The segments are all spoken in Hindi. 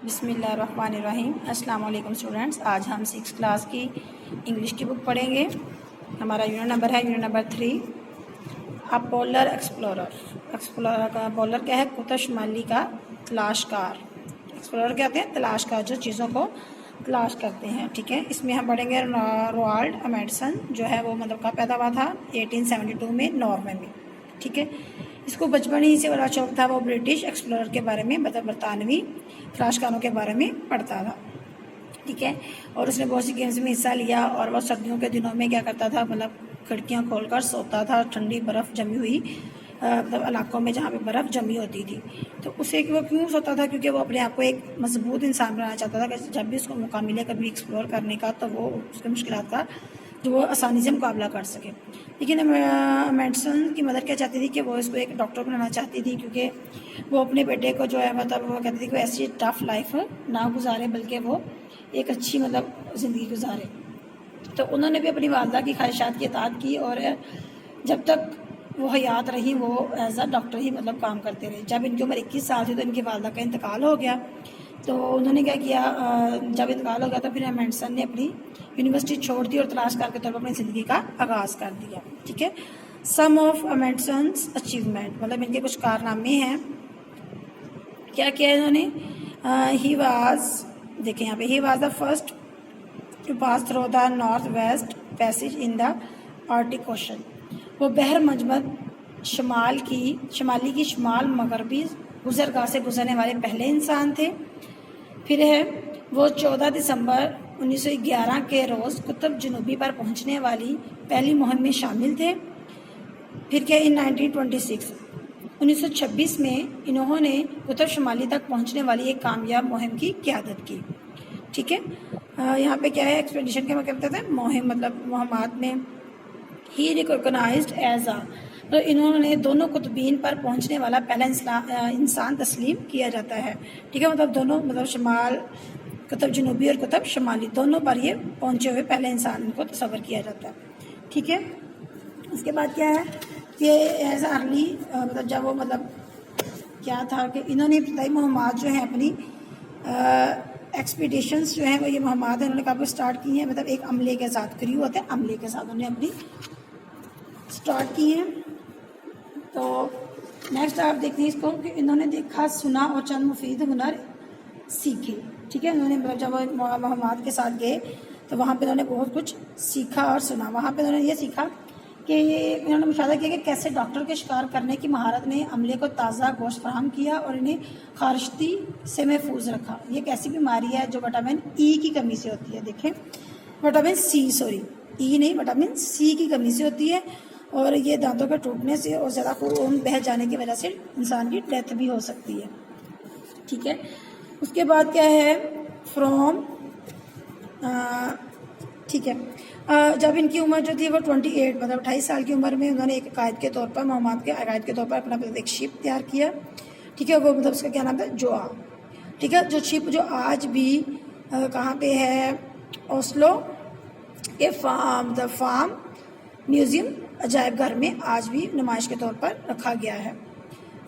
बिस्मिल्लाहिर्रहमानिर्रहीम। अस्सलाम वालेकुम स्टूडेंट्स। आज हम 6 क्लास की इंग्लिश की बुक पढ़ेंगे। हमारा यूनिट नंबर है unit number 3, a polar explorer. Explorer का पोलर क्या है? कुतुब शुमाली का तलाशकार। एक्सप्लोरर क्या होते हैं? तलाशकार, जो चीज़ों को तलाश करते हैं। ठीक है, इसमें हम पढ़ेंगे रोनाल्ड अमेंडसन, जो है वो मतलब कब पैदा हुआ था? 1872 में नॉर्वे में। ठीक है, इसको बचपन ही से बड़ा शौक था। वो ब्रिटिश एक्सप्लोरर के बारे में, मतलब बरतानवी तलाशकारों के बारे में पढ़ता था। ठीक है, और उसने बहुत सी गेम्स में हिस्सा लिया। और वह सर्दियों के दिनों में क्या करता था, मतलब खिड़कियाँ खोलकर सोता था ठंडी बर्फ़ जमी हुई मतलब इलाकों में जहाँ पे बर्फ़ जमी होती थी। तो उसे वो क्यों सोता था? क्योंकि वो अपने आप को एक मजबूत इंसान बनाना चाहता था कि जब भी उसको मौका मिले कभी एक्सप्लोर करने का, तो वो उसके मुश्किलात का जो वो आसानी से मुकाबला कर सके। लेकिन अमेंडसन की मदर क्या चाहती थी कि वो इसको एक डॉक्टर बनाना चाहती थी, क्योंकि वो अपने बेटे को जो है मतलब वो कहती थी कि ऐसी टफ लाइफ ना गुजारे, बल्कि वो एक अच्छी मतलब ज़िंदगी गुजारे। तो उन्होंने भी अपनी वालदा की ख्वाहिशात की इताअत की, और जब तक वो हयात रही वो एज अ डॉक्टर ही मतलब काम करते रहे। जब इनकी उम्र 21 साल थी तो इनकी वालदा का इंतकाल हो गया। तो उन्होंने क्या किया, जब इंतकाल हो गया तो फिर अमेंडसन ने अपनी यूनिवर्सिटी छोड़ दी और तलाशकार के तौर पर अपनी ज़िंदगी का आगाज़ कर दिया। ठीक है, सम ऑफ अमेंडसन्स अचीवमेंट, मतलब इनके कुछ कारनामे हैं। क्या किया इन्होंने? ही वाज, देखें यहाँ पे, he was the first to pass through the north west passage in the Arctic Ocean. वो बहर मजमद शमाली की शुमाल मगरबी गुजरगाह से गुजरने वाले पहले इंसान थे। फिर है वो 14 दिसंबर 1911 के रोज़ कुतुब जनूबी पर पहुंचने वाली पहली मुहिम में शामिल थे। फिर क्या, इन 1926 में इन्होंने कुतुब शुमाली तक पहुंचने वाली एक कामयाब मुहिम की क़यादत की। ठीक है, यहाँ पे क्या है, एक्सपेडिशन के मतलब कहते हैं मुहिम, मतलब मुहिमात में ही रिकॉग्नाइज्ड एज अ, तो इन्होंने दोनों कुतुबीन पर पहुंचने वाला पहला इंसान तस्लीम किया जाता है। ठीक है, मतलब दोनों, मतलब शमाल कुतुब जनूबी और कुतुब शुमाली दोनों पर ये पहुंचे हुए पहले इंसान को तस्वर किया जाता है। ठीक है, इसके बाद क्या है कि एज अर्ली, मतलब जब वो मतलब क्या था कि इन्होंने इब्तदाई मुहिमात जो हैं अपनी एक्सपीडिशंस जो हैं वो ये मुहिमात है, उन्होंने काफ़ी स्टार्ट की हैं, मतलब एक अमले के साथ, क्रू होते हैं, अमले के साथ उन्होंने अपनी स्टार्ट की हैं। तो नेक्स्ट आप देखते हैं इसको कि इन्होंने देखा, सुना और चंद मुफीद हुनर सीखे। ठीक है, उन्होंने मतलब जब मुहिमात के साथ गए तो वहाँ पे उन्होंने बहुत कुछ सीखा और सुना। वहाँ पे उन्होंने ये सीखा कि इन्होंने मुशाहिदा किया कि कैसे डॉक्टर के शिकार करने की महारत ने अमले को ताज़ा गोश्त फराहम किया और इन्हें खारिश्ती से महफूज रखा। ये एक ऐसी बीमारी है जो विटामिन ई की कमी से होती है। देखें, विटामिन सी, सॉरी ई नहीं, विटामिन सी की कमी से होती है, और ये दांतों के टूटने से और ज़्यादा खून बह जाने की वजह से इंसान की डेथ भी हो सकती है। ठीक है, उसके बाद क्या है, फ्रॉम, ठीक है, जब इनकी उम्र जो थी वो 28, मतलब 28 साल की उम्र में उन्होंने एक कायद के तौर पर, मोहम्मद के कायद के तौर पर अपना एक शिप तैयार किया। ठीक है, वो मतलब उसका क्या नाम था? जोआ। ठीक है, जो शिप जो आज भी कहाँ पे है? ओस्लो के फार्म म्यूज़ियम, अजायब घर में आज भी नुमाइश के तौर पर रखा गया है।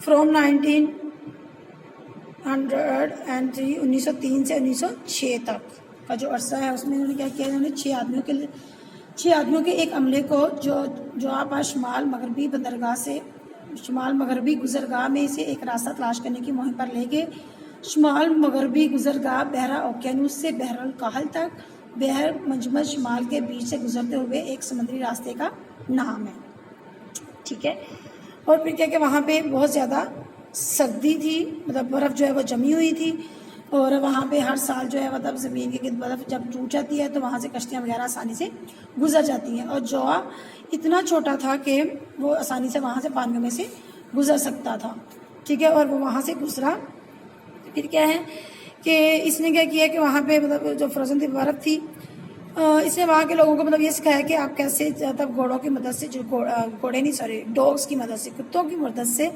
फ्रॉम 1903 से 1906 तक का जो अरसा है उसमें उन्होंने क्या किया, उन्होंने 6 आदमियों के एक अमले को जो आप शुमाल मगरबी गुजरगाह में से एक रास्ता तलाश करने की मुहिम पर ले गए। शुमाल मगरबी गुजरगाह बहरा ओकेनूस से बहरल काहल तक बहर मजमद शुमाल के बीच से गुजरते हुए एक समुद्री रास्ते का नाम है। ठीक है, और फिर क्या कि वहाँ पे बहुत ज़्यादा सर्दी थी, मतलब बर्फ़ जो है वो जमी हुई थी, और वहाँ पे हर साल जो है मतलब ज़मीन की बर्फ़ जब टूट जाती है तो वहाँ से कश्तियाँ वगैरह आसानी से गुजर जाती हैं। और जोआ इतना छोटा था कि वो आसानी से वहाँ से पानियों में से गुजर सकता था। ठीक है, और वो वहाँ से गुजरा। फिर क्या है कि इसने क्या किया कि वहाँ पे मतलब जो फ्रोजन थी, बर्फ़ थी, इसने वहाँ के लोगों को मतलब ये सिखाया कि आप कैसे मतलब घोड़ों की मदद से, जो घोड़े नहीं सॉरी डॉग्स की मदद से, कुत्तों की मदद से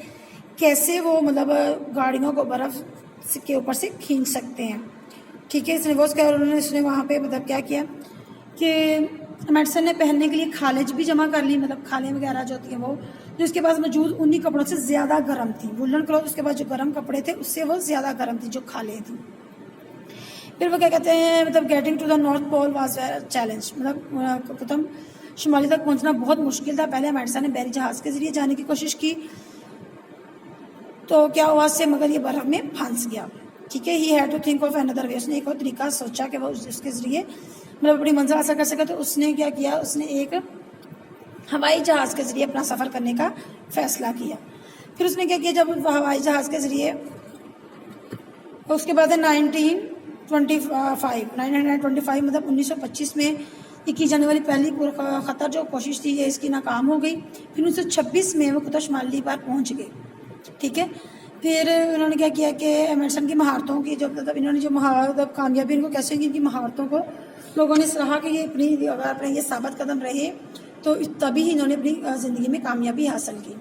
कैसे वो मतलब गाड़ियों को बर्फ़ के ऊपर से खींच सकते हैं। ठीक है, इसने वो क्या, उसने वहाँ पे मतलब क्या किया कि अमेंडसन ने पहनने के लिए खालेज भी जमा कर ली, मतलब खालें वगैरह जो होती हैं वो, जो उसके पास मौजूद उन्हीं कपड़ों से ज़्यादा गर्म थी। वुलन क्लॉथ उसके पास जो गर्म कपड़े थे उससे वो ज़्यादा गर्म थी, जो खालें थी। फिर वो क्या कहते हैं, मतलब getting to the North Pole was challenge, मतलब कुतुब शुमाली तक पहुंचना बहुत मुश्किल था। पहले अमेरिका ने बहरी जहाज़ के ज़रिए जाने की कोशिश की, तो क्या हुआ से, मगर ये बर्फ़ में फंस गया। ठीक है, he had to think of another way, उसने एक और तरीका सोचा कि वो उसके ज़रिए मतलब अपनी मंजिल हासिल कर सके। तो उसने क्या किया, उसने एक हवाई जहाज़ के ज़रिए अपना सफ़र करने का फ़ैसला किया। फिर उसने क्या किया, जब हवाई जहाज़ के ज़रिए, उसके बाद 1925 मतलब 1925 में ये की जाने वाली पहली ख़तर जो कोशिश थी ये इसकी नाकाम हो गई। फिर 1926 में वो कुतुब शुमाली पर पहुंच गए। ठीक है, फिर उन्होंने क्या किया कि एमर्सन की महारतों की जो मतलब इन्होंने जो मतलब कामयाबी इनको कैसे हुई, इनकी महारतों को लोगों ने सराहा कि ये अपने ये साबित कदम रहे तो तभी इन्होंने अपनी ज़िंदगी में कामयाबी हासिल की।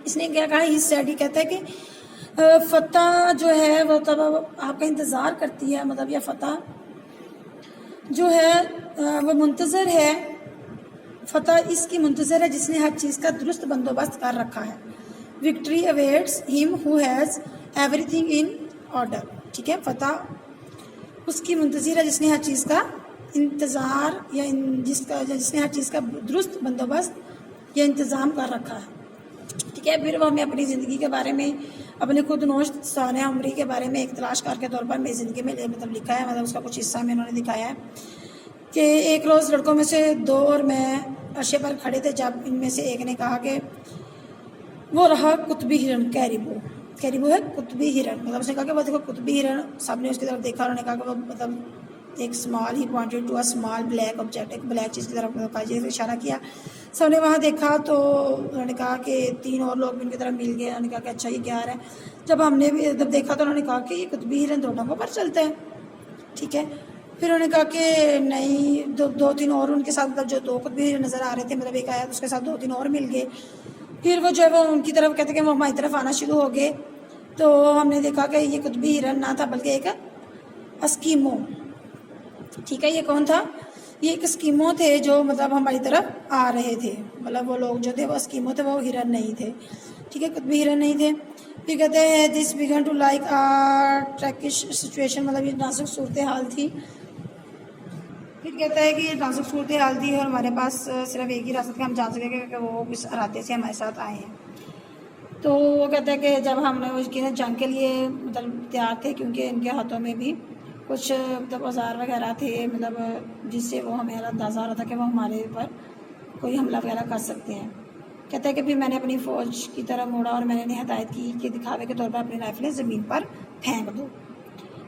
इसने क्या कहा, इस सैडी कहता है कि फ़तह जो है वो तब आपका इंतज़ार करती है, मतलब यह फ़तह जो है वो मुंतज़र है, फ़तह इसकी मुंतज़र है जिसने हर चीज़ का दुरुस्त बंदोबस्त कर रखा है। Victory awaits him who has everything in order. ठीक है, फ़तह उसकी मुंतज़र है जिसने हर चीज़ का इंतज़ार या जिसने हर चीज़ का दुरुस्त बंदोबस्त या इंतज़ाम कर रखा है। ठीक है, फिर वो हमें अपनी ज़िंदगी के बारे में, अपने खुद नोश सानिया उमरी के बारे में एक तलाशकार के तौर पर मेरी ज़िंदगी में मतलब लिखा है, मतलब उसका कुछ हिस्सा में उन्होंने दिखाया है कि एक रोज़ लड़कों में से दो और मैं अर्शे पर खड़े थे, जब इनमें से एक ने कहा कि वो रहा कुतबी हिरन, कैरिबो है कुतबी हिरन, मतलब उसने कहा कि वो देखो कुतबी हिरन। सब ने उसकी तरफ देखा, उन्होंने कहा कि वो मतलब एक small, he pointed to a small black object, एक ब्लैक चीज़ की तरफ मतलब इशारा किया। सबने वहाँ देखा तो उन्होंने कहा कि तीन और लोग भी उनकी तरफ मिल गए। उन्होंने कहा कि अच्छा ये क्या है। जब हमने भी जब देखा तो उन्होंने कहा कि ये कुतबी हिरन दो टांगों पर चलता है। ठीक है, फिर उन्होंने कहा कि नहीं, दो तीन और उनके साथ, मतलब जो दो कुतबी हिरन नज़र आ रहे थे, मतलब एक आया उसके साथ दो तीन और मिल गए। फिर वो जो है वो उनकी तरफ कहते कि वो हमारी तरफ आना शुरू हो गए। तो हमने देखा कि ये कुतबी हिरन ना था बल्कि एक एस्किमो। ठीक है, ये कौन था, ये एक एस्किमो थे जो मतलब हमारी तरफ आ रहे थे, मतलब वो लोग जो थे वो एस्किमो थे, वो हिरन नहीं थे। ठीक है, कुतबी हिरन नहीं थे। फिर कहते हैं this began to like a ticklish situation, मतलब ये नाजुक सूरत हाल थी। फिर कहता है कि ये नाजुक सूरत हाल थी और हमारे पास सिर्फ एक ही रास्ता था, हम जान सके कि वो किस इरादे से हमारे साथ आए हैं। तो वो कहते हैं कि जब हमने उसकी जंग के लिए मतलब तैयार थे, क्योंकि इनके हाथों में भी कुछ मतलब औजार वगैरह थे, मतलब जिससे वो हमें अंदाज़ा आ रहा था कि वो हमारे ऊपर कोई हमला वगैरह कर सकते हैं। कहते हैं कि फिर मैंने अपनी फ़ौज की तरफ मुड़ा और मैंने इन्हें हदायत की कि दिखावे के तौर पर अपनी राइफलें ज़मीन पर फेंक दो।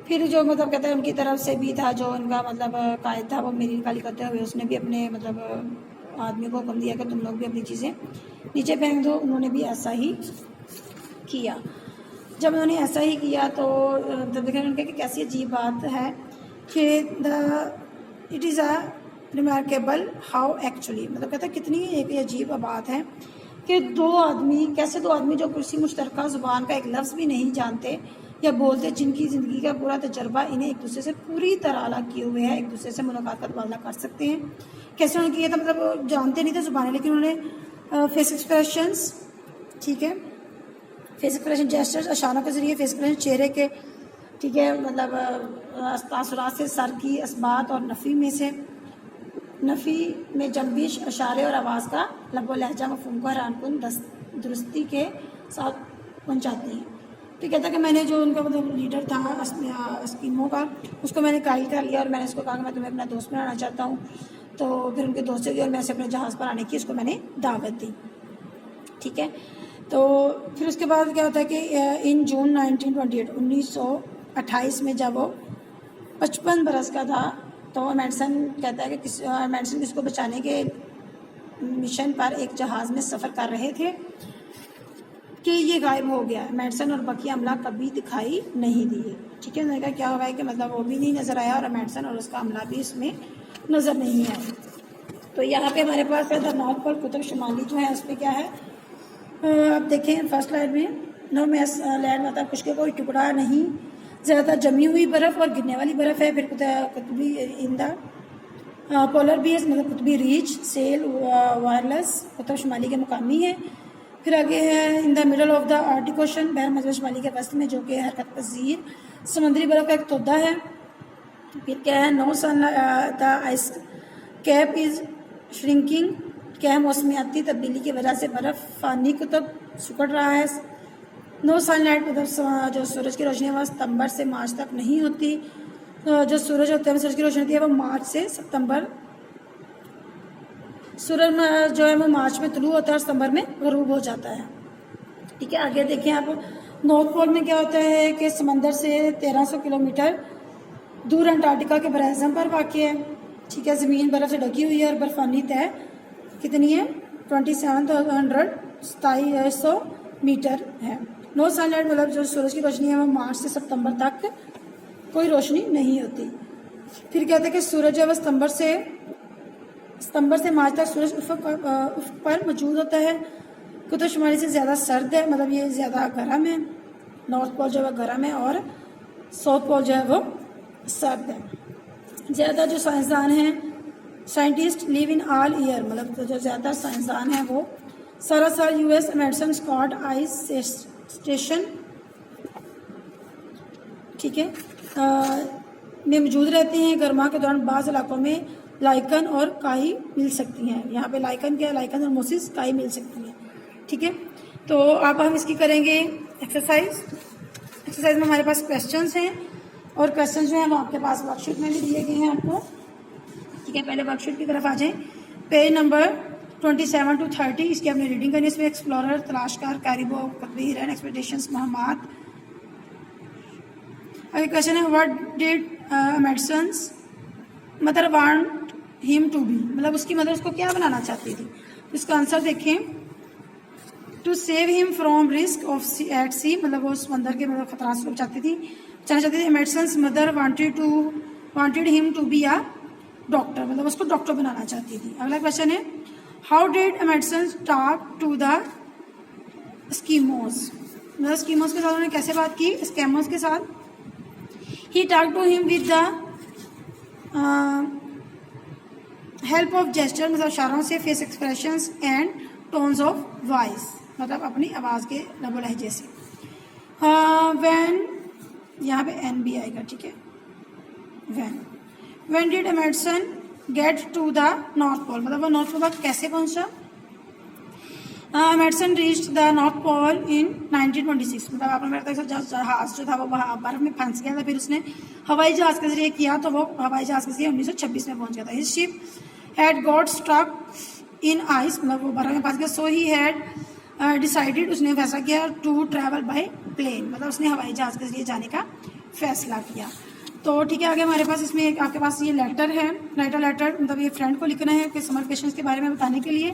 फिर जो मतलब कहते हैं उनकी तरफ से भी था, जो उनका मतलब कायद था, वो मेरी निकाली करते हुए उसने भी अपने मतलब आदमी को हुक्म दिया कि तुम लोग भी अपनी चीज़ें नीचे फेंक दो। उन्होंने भी ऐसा ही किया। जब उन्होंने ऐसा ही किया तो तब देखा उनके कि कैसी अजीब बात है कि it is a remarkable how actually, मतलब कहता है कितनी एक अजीब बात है कि दो आदमी जो किसी मुश्तरका ज़ुबान का एक लफ्ज़ भी नहीं जानते या बोलते, जिनकी ज़िंदगी का पूरा तजर्बा इन्हें एक दूसरे से पूरी तरह अलग किए हुए है, एक दूसरे से मुलाकात का तबादला कर सकते हैं। कैसे उन्होंने किया था, मतलब जानते नहीं थे ज़ुबानें, लेकिन उन्होंने फेस एक्सप्रेशंस, ठीक है, फेस एक्सप्रेशन जेस्चर्स, इशारों के ज़रिए फेस एक्सप्रेशन चेहरे के, ठीक है, मतलब तासुरात से, सर की असबात और नफ़ी में जंबिश, इशारे और आवाज़ का लबो लहजा मफ़हूम को हैरानकुन दुरुस्ती के साथ पहुँचाती हैं। तो कहता है कि मैंने जो उनका मतलब लीडर था स्कीमों का, उसको मैंने कायल कर लिया और मैंने उसको कहा कि मैं तुम्हें अपना दोस्त बनाना चाहता हूँ। तो फिर उनके दोस्त से और मैं से अपने जहाज़ पर आने की उसको मैंने दावत दी। ठीक है, तो फिर उसके बाद क्या होता है कि इन जून 1928 में जब वो 55 बरस का था तो मैडसन कहता है कि मैडसन किसको बचाने के मिशन पर एक जहाज़ में सफ़र कर रहे थे कि ये गायब हो गया। मैडसन और बकिया अमला कभी दिखाई नहीं दिए। ठीक है, उन्होंने कहा क्या हुआ है कि मतलब वो भी नहीं नज़र आया और मैडसन और उसका अमला भी इसमें नज़र नहीं आया। तो यहाँ पे हमारे पास द नॉर्थ पोल कुतुब शुमाली जो है उस पर क्या है, आप देखें फर्स्ट स्लाइड में, नो मैस लैंड मतलब कुछ के कोई टुकड़ा नहीं, ज़्यादा जमी हुई बर्फ़ और गिरने वाली बर्फ़ है। फिर कुतुबी इंदा पोलर बीस मतलब Qutubi reach cell wireless Qutub शुमाली के मुकामी है। फिर आगे है in the middle of the Arctic ocean, बहर मजबूत शुमाली के वस्त में, जो कि हरकत पजीर समुद्री बर्फ़ का एक तोदा है। फिर क्या है, no sun the ice cap is shrinking, क्या है, मौसमियाती तब्दीली की वजह से बर्फ़ पानी को तब सिकुड़ रहा है। नो सनलाइट मतलब जो सूरज की रोशनी है वह सितंबर से मार्च तक नहीं होती। जो सूरज होता है, सूरज की रोशनी होती है वो मार्च से सितंबर, सूरज जो है वो मार्च में तुलू होता है और सितंबर में गरूब हो जाता है। ठीक है, आगे देखें आप, नॉर्थ पोल में क्या होता है कि समंदर से 1300 किलोमीटर दूर अंटार्कटिका के बराज़म पर वाक़ है। ठीक है, ज़मीन बर्फ़ से ढकी हुई है और बर्फ़ानी तय कितनी है, 2700 मीटर है। नो सनलाइट मतलब जो सूरज की रोशनी है वो मार्च से सितंबर तक कोई रोशनी नहीं होती। फिर कहते हैं कि सूरज जो है सितंबर से मार्च तक सूरज उफ़क़ पर मौजूद होता है। कुतुब शुमारी से ज़्यादा सर्द है, मतलब ये ज़्यादा गर्म है। नॉर्थ पोल जो है गर्म है और साउथ पोल जो है वो सर्द है। ज़्यादा जो साइंसदान हैं, scientist live in all year, मतलब जो ज़्यादा साइंसदान हैं वो सारा साल US Emerson Scott ice station, ठीक है, में मौजूद रहते हैं। गर्मा के दौरान बाज़ इलाकों में लाइकन और काई मिल सकती हैं। यहाँ पे लाइकन क्या है, लाइकन और मोसिस काई मिल सकती हैं। ठीक है, तो अब हम इसकी करेंगे एक्सरसाइज में हमारे पास क्वेश्चंस हैं और क्वेश्चन जो हैं वो आपके पास वर्कशीट में भी दिए गए हैं आपको। ठीक है, पहले वर्कशीट की तरफ आ जाएं। पेज नंबर 27 to 30 इसकी आपने रीडिंग करनी है। इसमें एक्सप्लोरर, तलाशकार, कैरिबो, कबीर एंड एक्सपेडिशंस, महमाद। अगला क्वेश्चन है, what did Madison's mother want him to be, मतलब उसकी मदर उसको क्या बनाना चाहती थी। इसका आंसर देखें, to save him from risk of at sea, मतलब वो समंदर के मतलब खतरा से बचाती थी, बचाना चाहती थी। Madison's mother wanted him to be a doctor, मतलब उसको डॉक्टर बनाना चाहती थी। अगला क्वेश्चन है, how did Madison's talk to the Eskimos, मतलब स्कीमोस के साथ उन्होंने कैसे बात की, स्कैमोस के साथ। He talk to him with the help of gesture, मतलब इशारों से, face expressions and tones of voice, मतलब अपनी आवाज़ के लबो लहजे से। व्हेन, यहाँ पे एन बी आएगा, ठीक है। When did Emerson get to the North Pole, मतलब वो नॉर्थ पोल तक कैसे पहुंचा। Emerson reached the North Pole in 1926, मतलब आपने मेरे तक जहाज जो था वो बर्फ में फंस गया था, फिर उसने हवाई जहाज के जरिए किया, तो वो हवाई जहाज के जरिए 1926 में पहुंच गया था। His ship had got struck in ice, मतलब वो बर्फ में फंस गया। सो ही हैड डिसाइडेड, उसने फैसला किया टू ट्रैवल बाय प्लेन, मतलब उसने हवाई जहाज के जरिए जाने का फैसला किया। तो ठीक है, आगे हमारे पास इसमें आपके पास ये लेटर है, लेटर मतलब ये फ्रेंड को लिखना है कि समर क्वेश्चंस के बारे में बताने के लिए।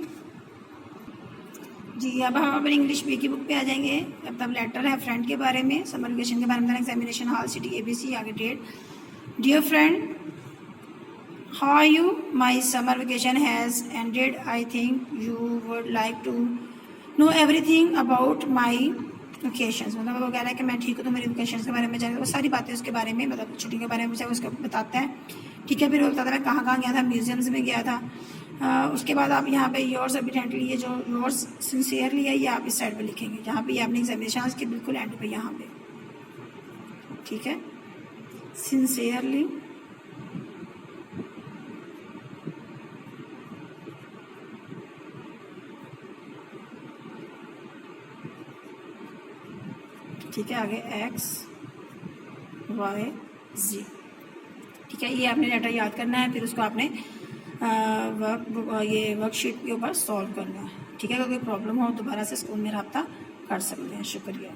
जी, अब हम अपनी इंग्लिश बी की बुक पे आ जाएंगे। अब लेटर है फ्रेंड के बारे में, समर वेकेशन के बारे में, एग्जामिनेशन हॉल सिटी ABC, आगे date. Dear friend, how are you, my summer vacation has ended, I think you would like to know everything about my vacations, मतलब वो कह रहा है कि मैं ठीक हूँ, तो मेरी वेकेशन के बारे में जाने, वो सारी बातें उसके बारे में, मतलब छुट्टी के बारे में उसको बताता है। ठीक है, फिर वो बताता है मैं कहाँ कहाँ गया था, म्यूजियम्स में गया था। उसके बाद आप यहाँ पे योर्स अबिडेंटली, ये जो योर्स सिंसियरली है ये आप इस साइड पे लिखेंगे, जहाँ पे ये अपने एग्जामिनेशन के बिल्कुल एंड पे यहाँ पे, ठीक है, सिंसियरली ठीक है, आगे XYZ, ठीक है। ये आपने लेटर याद करना है, फिर उसको आपने ये वर्कशीट के ऊपर सॉल्व करना है। ठीक है, अगर कोई प्रॉब्लम हो दोबारा से स्कूल में रब्ता कर सकते हैं। शुक्रिया।